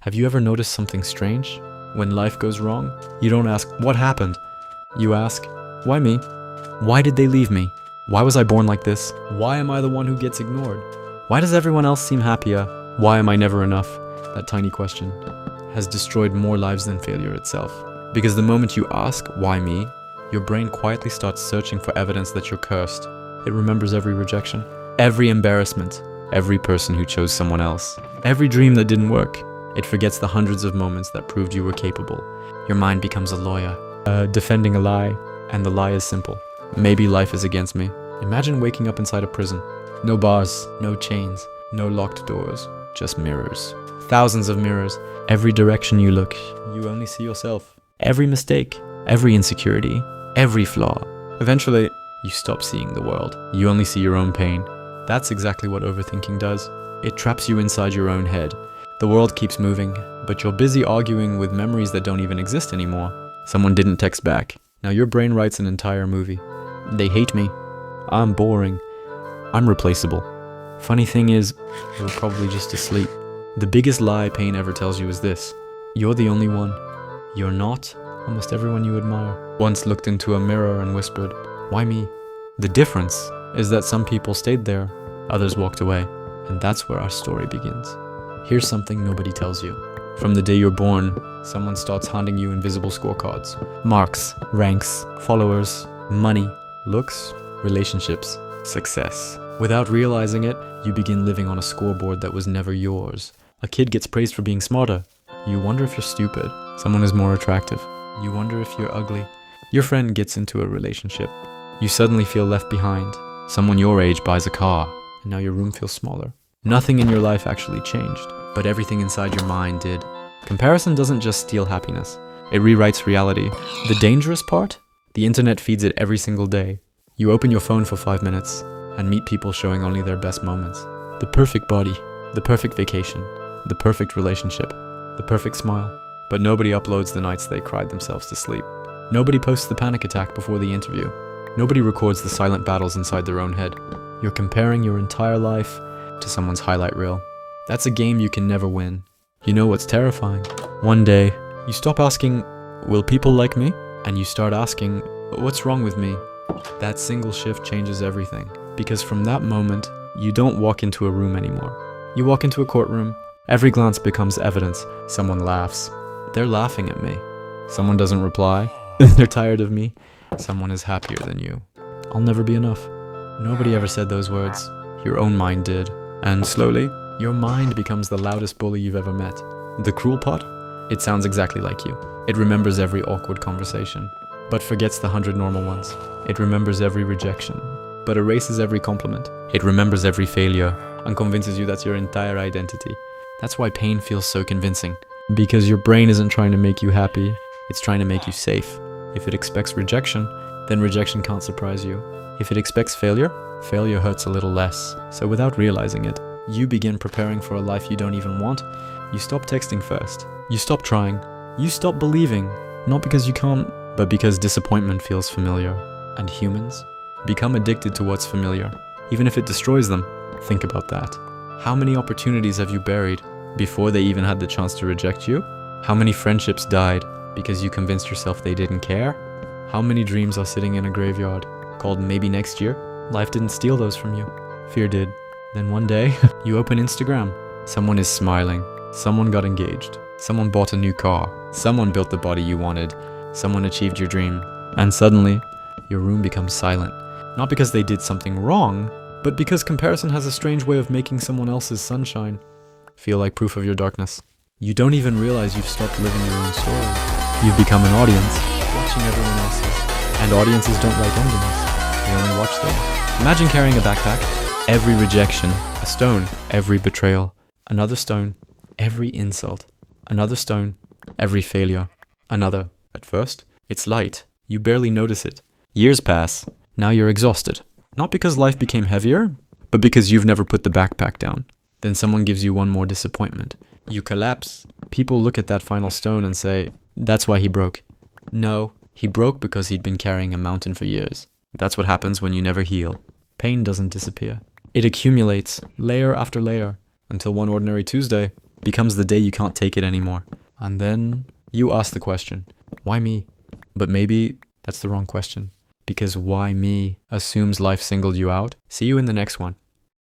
Have you ever noticed something strange? When life goes wrong, you don't ask, what happened? You ask, why me? Why did they leave me? Why was I born like this? Why am I the one who gets ignored? Why does everyone else seem happier? Why am I never enough? That tiny question has destroyed more lives than failure itself. Because the moment you ask, why me? Your brain quietly starts searching for evidence that you're cursed. It remembers every rejection, every embarrassment, every person who chose someone else, every dream that didn't work. It forgets the hundreds of moments that proved you were capable. Your mind becomes a lawyer, defending a lie, and the lie is simple. Maybe life is against me. Imagine waking up inside a prison. No bars, no chains, no locked doors, just mirrors. Thousands of mirrors. Every direction you look, you only see yourself. Every mistake, every insecurity, every flaw. Eventually, you stop seeing the world. You only see your own pain. That's exactly what overthinking does. It traps you inside your own head. The world keeps moving, but you're busy arguing with memories that don't even exist anymore. Someone didn't text back. Now your brain writes an entire movie. They hate me. I'm boring. I'm replaceable. Funny thing is, you're probably just asleep. The biggest lie pain ever tells you is this. You're the only one. You're not almost everyone you admire. Once looked into a mirror and whispered, why me? The difference is that some people stayed there, others walked away. And that's where our story begins. Here's something nobody tells you. From the day you're born, someone starts handing you invisible scorecards. Marks, ranks, followers, money, looks, relationships, success. Without realizing it, you begin living on a scoreboard that was never yours. A kid gets praised for being smarter. You wonder if you're stupid. Someone is more attractive. You wonder if you're ugly. Your friend gets into a relationship. You suddenly feel left behind. Someone your age buys a car, and now your room feels smaller. Nothing in your life actually changed, but everything inside your mind did. Comparison doesn't just steal happiness. It rewrites reality. The dangerous part? The internet feeds it every single day. You open your phone for 5 minutes and meet people showing only their best moments. The perfect body, the perfect vacation, the perfect relationship, the perfect smile. But nobody uploads the nights they cried themselves to sleep. Nobody posts the panic attack before the interview. Nobody records the silent battles inside their own head. You're comparing your entire life to someone's highlight reel. That's a game you can never win. You know what's terrifying? One day, you stop asking, will people like me? And you start asking, what's wrong with me? That single shift changes everything. Because from that moment, you don't walk into a room anymore. You walk into a courtroom. Every glance becomes evidence. Someone laughs. They're laughing at me. Someone doesn't reply. They're tired of me. Someone is happier than you. I'll never be enough. Nobody ever said those words. Your own mind did. And slowly, your mind becomes the loudest bully you've ever met. The cruel part? It sounds exactly like you. It remembers every awkward conversation, but forgets the 100 normal ones. It remembers every rejection, but erases every compliment. It remembers every failure and convinces you that's your entire identity. That's why pain feels so convincing. Because your brain isn't trying to make you happy, it's trying to make you safe. If it expects rejection, then rejection can't surprise you. If it expects failure, failure hurts a little less. So without realizing it, you begin preparing for a life you don't even want. You stop texting first. You stop trying. You stop believing. Not because you can't, but because disappointment feels familiar. And humans become addicted to what's familiar, even if it destroys them. Think about that. How many opportunities have you buried before they even had the chance to reject you? How many friendships died because you convinced yourself they didn't care? How many dreams are sitting in a graveyard called maybe next year? Life didn't steal those from you. Fear did. Then one day, you open Instagram. Someone is smiling. Someone got engaged. Someone bought a new car. Someone built the body you wanted. Someone achieved your dream. And suddenly, your room becomes silent. Not because they did something wrong, but because comparison has a strange way of making someone else's sunshine feel like proof of your darkness. You don't even realize you've stopped living your own story. You've become an audience, watching everyone else's. And audiences don't write endings. They only watch them. Imagine carrying a backpack. Every rejection, a stone. Every betrayal, another stone. Every insult, another stone. Every failure, another. At first, it's light. You barely notice it. Years pass. Now you're exhausted. Not because life became heavier, but because you've never put the backpack down. Then someone gives you one more disappointment. You collapse. People look at that final stone and say, that's why he broke. No, he broke because he'd been carrying a mountain for years. That's what happens when you never heal. Pain doesn't disappear. It accumulates, layer after layer, until one ordinary Tuesday, becomes the day you can't take it anymore. And then you ask the question, why me? But maybe that's the wrong question, because why me assumes life singled you out. See you in the next one.